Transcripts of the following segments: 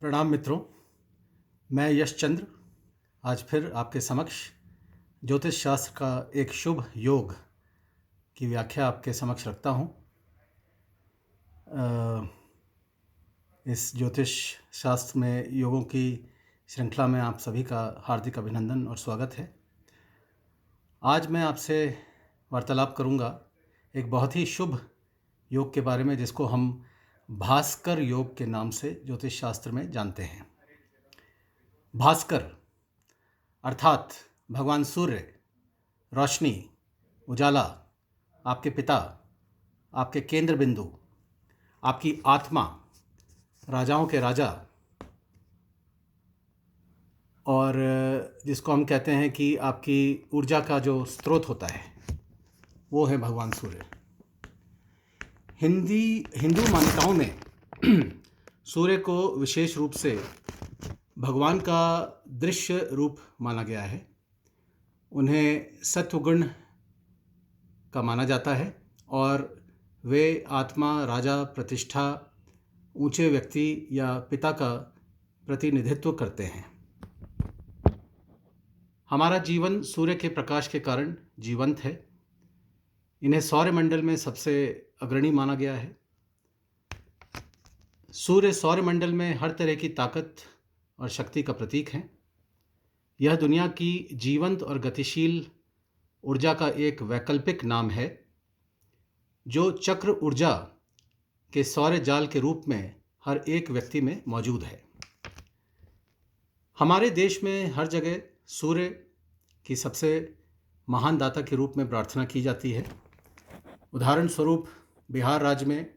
प्रणाम मित्रों। मैं यश चंद्र आज फिर आपके समक्ष ज्योतिष शास्त्र का एक शुभ योग की व्याख्या आपके समक्ष रखता हूँ। इस ज्योतिष शास्त्र में योगों की श्रृंखला में आप सभी का हार्दिक अभिनंदन और स्वागत है। आज मैं आपसे वार्तालाप करूँगा एक बहुत ही शुभ योग के बारे में, जिसको हम भास्कर योग के नाम से ज्योतिष शास्त्र में जानते हैं। भास्कर अर्थात भगवान सूर्य, रोशनी, उजाला, आपके पिता, आपके केंद्र बिंदु, आपकी आत्मा, राजाओं के राजा, और जिसको हम कहते हैं कि आपकी ऊर्जा का जो स्रोत होता है वो है भगवान सूर्य। हिंदू मान्यताओं में सूर्य को विशेष रूप से भगवान का दृश्य रूप माना गया है। उन्हें सत्वगुण का माना जाता है और वे आत्मा, राजा, प्रतिष्ठा, ऊंचे व्यक्ति या पिता का प्रतिनिधित्व करते हैं। हमारा जीवन सूर्य के प्रकाश के कारण जीवंत है। इन्हें सौरमंडल में सबसे अग्रणी माना गया है। सूर्य सौरमंडल में हर तरह की ताकत और शक्ति का प्रतीक है। यह दुनिया की जीवंत और गतिशील ऊर्जा का एक वैकल्पिक नाम है, जो चक्र ऊर्जा के सौर जाल के रूप में हर एक व्यक्ति में मौजूद है। हमारे देश में हर जगह सूर्य की सबसे महान दाता के रूप में प्रार्थना की जाती है। उदाहरण स्वरूप बिहार राज्य में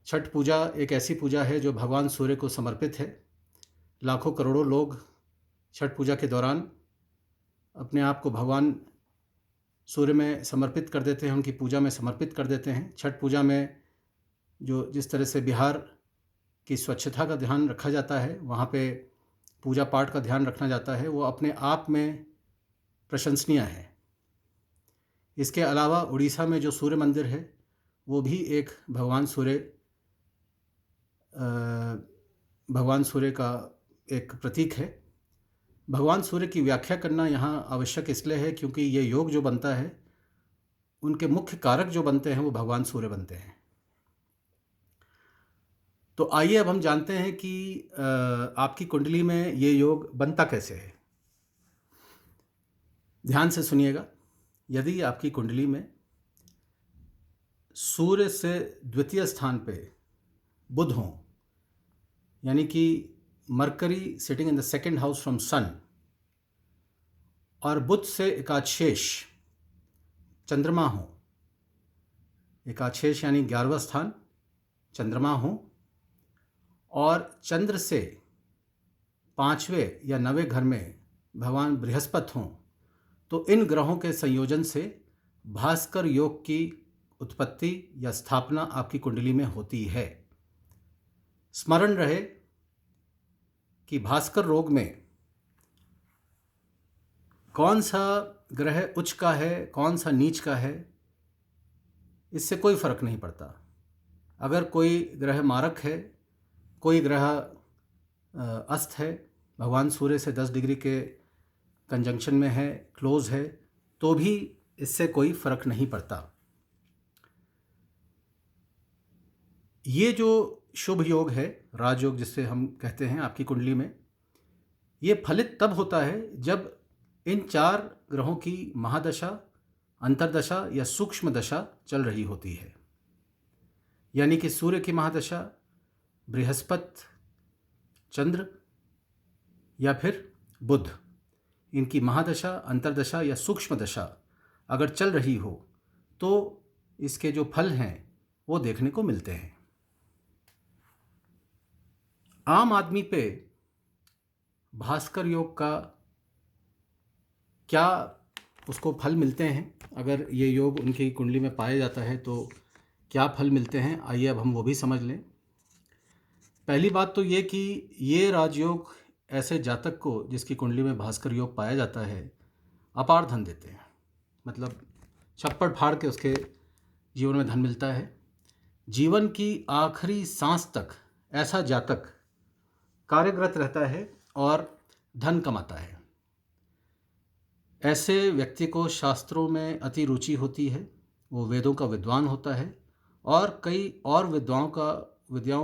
छठ पूजा एक ऐसी पूजा है जो भगवान सूर्य को समर्पित है। लाखों करोड़ों लोग छठ पूजा के दौरान अपने आप को भगवान सूर्य में समर्पित कर देते हैं, उनकी पूजा में समर्पित कर देते हैं। छठ पूजा में जिस तरह से बिहार की स्वच्छता का ध्यान रखा जाता है, वहाँ पे पूजा पाठ का ध्यान रखना जाता है, वो अपने आप में प्रशंसनीय है। इसके अलावा उड़ीसा में जो सूर्य मंदिर है वो भी एक भगवान सूर्य का एक प्रतीक है। भगवान सूर्य की व्याख्या करना यहाँ आवश्यक इसलिए है क्योंकि ये योग जो बनता है, उनके मुख्य कारक जो बनते हैं वो भगवान सूर्य बनते हैं। तो आइए अब हम जानते हैं कि आपकी कुंडली में ये योग बनता कैसे है। ध्यान से सुनिएगा। यदि आपकी कुंडली में सूर्य से द्वितीय स्थान पे बुध हो, यानी कि Mercury sitting in the second house from sun, और बुध से एकादशेष चंद्रमा हो, एकादशेष यानी 11वां स्थान चंद्रमा हो, और चंद्र से 5वें या 9वें घर में भगवान बृहस्पति हों, तो इन ग्रहों के संयोजन से भास्कर योग की उत्पत्ति या स्थापना आपकी कुंडली में होती है। स्मरण रहे कि भास्कर योग में कौन सा ग्रह उच्च का है, कौन सा नीच का है, इससे कोई फर्क नहीं पड़ता। अगर कोई ग्रह मारक है, कोई ग्रह अस्त है, भगवान सूर्य से 10 डिग्री के कंजंक्शन में है, क्लोज है, तो भी इससे कोई फर्क नहीं पड़ता। ये जो शुभ योग है, राजयोग जिसे हम कहते हैं, आपकी कुंडली में ये फलित तब होता है जब इन 4 ग्रहों की महादशा, अंतर्दशा या सूक्ष्म दशा चल रही होती है। यानी कि सूर्य की महादशा, बृहस्पति, चंद्र या फिर बुध, इनकी महादशा, अंतर्दशा या सूक्ष्म दशा अगर चल रही हो तो इसके जो फल हैं वो देखने को मिलते हैं। आम आदमी पे भास्कर योग का क्या उसको फल मिलते हैं, अगर ये योग उनकी कुंडली में पाया जाता है तो क्या फल मिलते हैं, आइए अब हम वो भी समझ लें। पहली बात तो ये कि ये राजयोग ऐसे जातक को जिसकी कुंडली में भास्कर योग पाया जाता है अपार धन देते हैं। मतलब छप्पड़ फाड़ के उसके जीवन में धन मिलता है। जीवन की आखिरी सांस तक ऐसा जातक कार्यरत रहता है और धन कमाता है। ऐसे व्यक्ति को शास्त्रों में अति रुचि होती है, वो वेदों का विद्वान होता है और कई और विद्याओं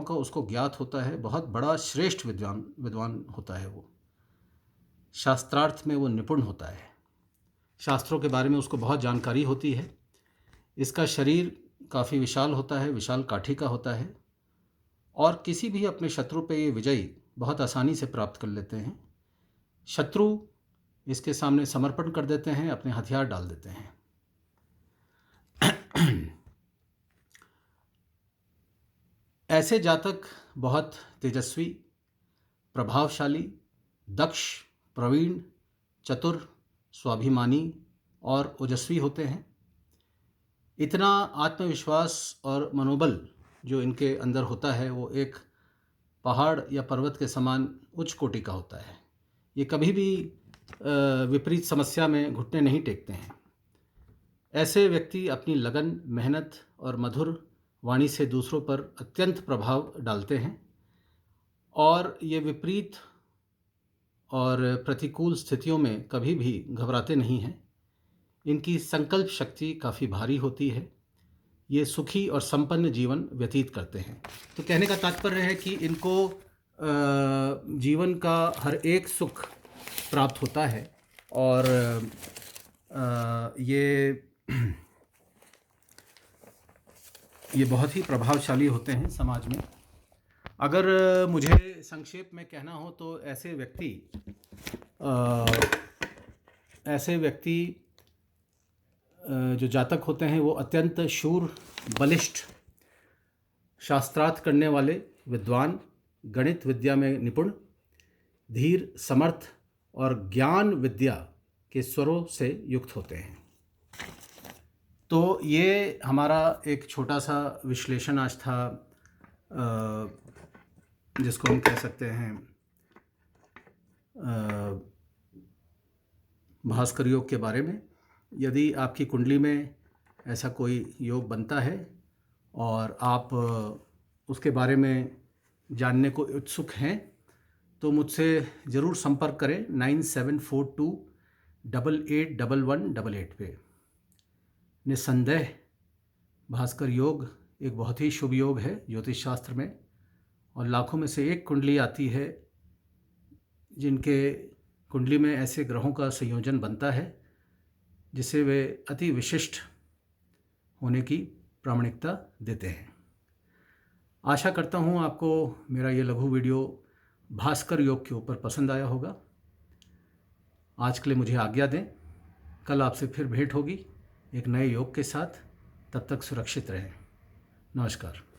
का उसको ज्ञात होता है। बहुत बड़ा श्रेष्ठ विद्वान होता है वो। शास्त्रार्थ में वो निपुण होता है, शास्त्रों के बारे में उसको बहुत जानकारी होती है। इसका शरीर काफ़ी विशाल होता है, विशाल काठी का होता है और किसी भी अपने शत्रु पे ये विजयी बहुत आसानी से प्राप्त कर लेते हैं। शत्रु इसके सामने समर्पण कर देते हैं, अपने हथियार डाल देते हैं। ऐसे जातक बहुत तेजस्वी, प्रभावशाली, दक्ष, प्रवीण, चतुर, स्वाभिमानी और ओजस्वी होते हैं। इतना आत्मविश्वास और मनोबल जो इनके अंदर होता है वो एक पहाड़ या पर्वत के समान उच्च कोटि का होता है। ये कभी भी विपरीत समस्या में घुटने नहीं टेकते हैं। ऐसे व्यक्ति अपनी लगन, मेहनत और मधुर वाणी से दूसरों पर अत्यंत प्रभाव डालते हैं और ये विपरीत और प्रतिकूल स्थितियों में कभी भी घबराते नहीं हैं। इनकी संकल्प शक्ति काफ़ी भारी होती है। ये सुखी और संपन्न जीवन व्यतीत करते हैं। तो कहने का तात्पर्य है कि इनको जीवन का हर एक सुख प्राप्त होता है और ये बहुत ही प्रभावशाली होते हैं समाज में। अगर मुझे संक्षेप में कहना हो तो ऐसे व्यक्ति जो जातक होते हैं वो अत्यंत शूर, बलिष्ठ, शास्त्रार्थ करने वाले, विद्वान, गणित विद्या में निपुण, धीर, समर्थ और ज्ञान विद्या के स्वरों से युक्त होते हैं। तो ये हमारा एक छोटा सा विश्लेषण आज था, जिसको हम कह सकते हैं भास्कर योग के बारे में। यदि आपकी कुंडली में ऐसा कोई योग बनता है और आप उसके बारे में जानने को उत्सुक हैं तो मुझसे ज़रूर संपर्क करें 9742881188 पे। निस्संदेह भास्कर योग एक बहुत ही शुभ योग है ज्योतिष शास्त्र में, और लाखों में से एक कुंडली आती है जिनके कुंडली में ऐसे ग्रहों का संयोजन बनता है जिसे वे अति विशिष्ट होने की प्रामाणिकता देते हैं। आशा करता हूँ आपको मेरा ये लघु वीडियो भास्कर योग के ऊपर पसंद आया होगा। आज के लिए मुझे आज्ञा दें, कल आपसे फिर भेंट होगी एक नए योग के साथ। तब तक सुरक्षित रहें। नमस्कार।